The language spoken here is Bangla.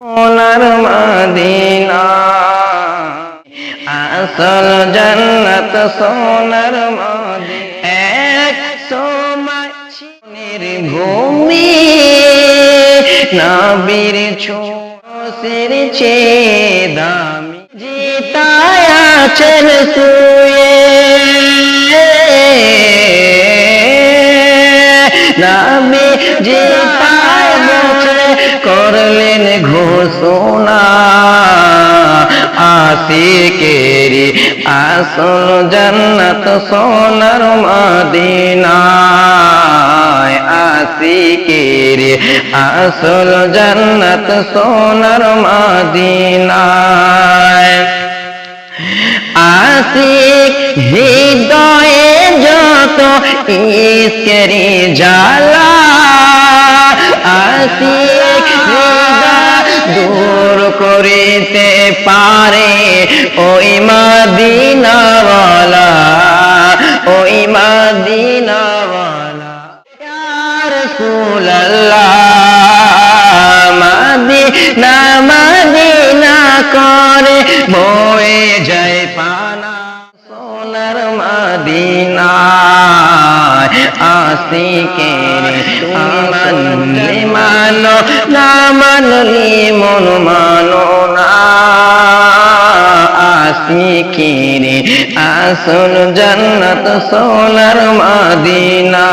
সোনার মদিনা আসল জান্নাত সোনার মদিনা এক সময় ছিল ভূমি নবীর ছোঁয়ার চেয়ে দামি জিতায় আছেন শুয়ে নবী জিতায় বসে করলেন ঘোষণা আশিকেরি আসল জান্নাত সোনার মদিনা আশিকেরি আসল জান্নাত সোনার মদিনা আশিক হৃদয়ে যত ইশকেরি জ্বালা আশিক হৃদয় দূর করিতে পারে ওই মদিনাওয়ালা ওই মদিনাওয়ালা ইয়া রাসূলুল্লাহ মদিনা মদিনা করে বয়ে যায় পানা সোনার মদিনা আশিকের মানলে মানো না মানলে মন মানো না আশিকের আসল জান্নাত সোনার মদিনা